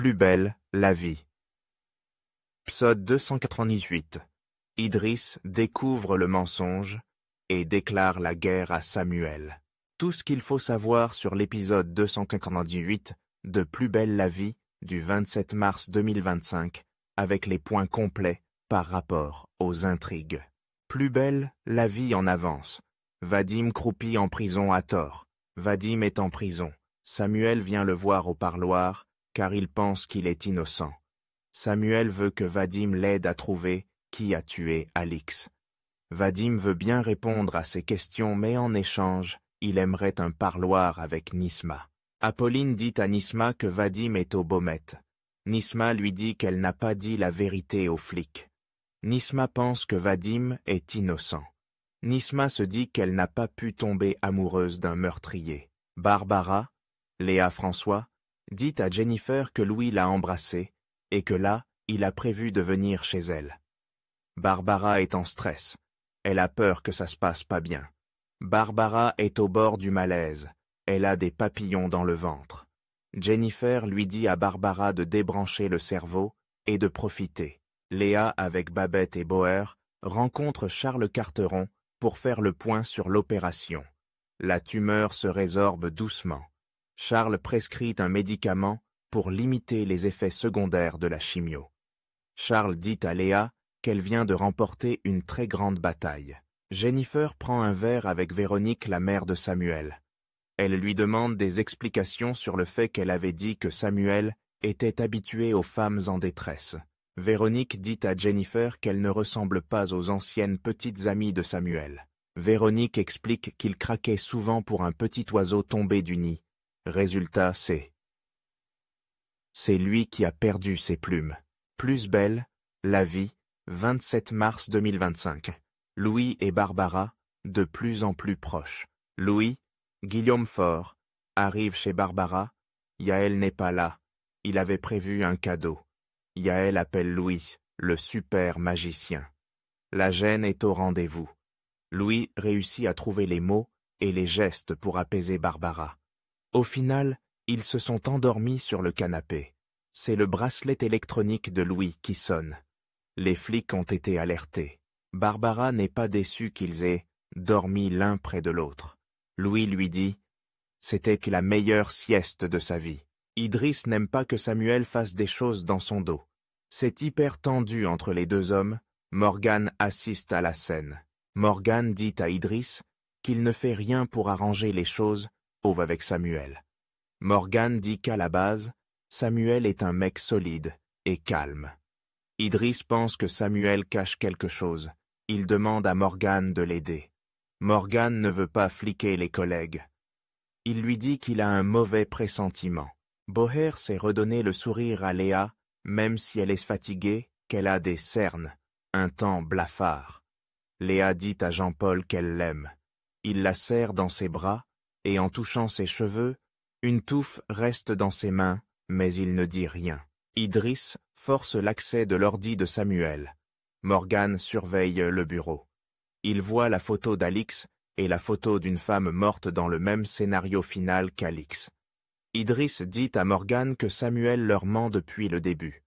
Plus belle, la vie. Psaume 298. Idriss découvre le mensonge et déclare la guerre à Samuel. Tout ce qu'il faut savoir sur l'épisode 298 de Plus belle la vie du 27 mars 2025 avec les points complets par rapport aux intrigues. Plus belle la vie en avance. Vadim croupit en prison à tort. Vadim est en prison. Samuel vient le voir au parloir car il pense qu'il est innocent. Samuel veut que Vadim l'aide à trouver qui a tué Alix. Vadim veut bien répondre à ses questions, mais en échange, il aimerait un parloir avec Nisma. Apolline dit à Nisma que Vadim est au Baumet. Nisma lui dit qu'elle n'a pas dit la vérité aux flics. Nisma pense que Vadim est innocent. Nisma se dit qu'elle n'a pas pu tomber amoureuse d'un meurtrier. Barbara, Léa François, dit à Jennifer que Louis l'a embrassée et que là, il a prévu de venir chez elle. Barbara est en stress. Elle a peur que ça se passe pas bien. Barbara est au bord du malaise. Elle a des papillons dans le ventre. Jennifer lui dit à Barbara de débrancher le cerveau et de profiter. Léa, avec Babette et Boer, rencontre Charles Carteron pour faire le point sur l'opération. La tumeur se résorbe doucement. Charles prescrit un médicament pour limiter les effets secondaires de la chimio. Charles dit à Léa qu'elle vient de remporter une très grande bataille. Jennifer prend un verre avec Véronique, la mère de Samuel. Elle lui demande des explications sur le fait qu'elle avait dit que Samuel était habitué aux femmes en détresse. Véronique dit à Jennifer qu'elle ne ressemble pas aux anciennes petites amies de Samuel. Véronique explique qu'il craquait souvent pour un petit oiseau tombé du nid. Résultat, c'est lui qui a perdu ses plumes. Plus belle, la vie, 27 mars 2025. Louis et Barbara, de plus en plus proches. Louis, Guillaume Faure, arrive chez Barbara. Yaël n'est pas là. Il avait prévu un cadeau. Yaël appelle Louis, le super magicien. La gêne est au rendez-vous. Louis réussit à trouver les mots et les gestes pour apaiser Barbara. Au final, ils se sont endormis sur le canapé. C'est le bracelet électronique de Louis qui sonne. Les flics ont été alertés. Barbara n'est pas déçue qu'ils aient dormi l'un près de l'autre. Louis lui dit « C'était la meilleure sieste de sa vie ». Idriss n'aime pas que Samuel fasse des choses dans son dos. C'est hyper tendu entre les deux hommes. Morgan assiste à la scène. Morgan dit à Idriss qu'il ne fait rien pour arranger les choses avec Samuel. Morgan dit qu'à la base, Samuel est un mec solide et calme. Idriss pense que Samuel cache quelque chose. Il demande à Morgan de l'aider. Morgan ne veut pas fliquer les collègues. Il lui dit qu'il a un mauvais pressentiment. Boer s'est redonné le sourire à Léa, même si elle est fatiguée, qu'elle a des cernes, un temps blafard. Léa dit à Jean-Paul qu'elle l'aime. Il la serre dans ses bras, et en touchant ses cheveux, une touffe reste dans ses mains, mais il ne dit rien. Idriss force l'accès de l'ordi de Samuel. Morgan surveille le bureau. Il voit la photo d'Alix et la photo d'une femme morte dans le même scénario final qu'Alix. Idriss dit à Morgan que Samuel leur ment depuis le début.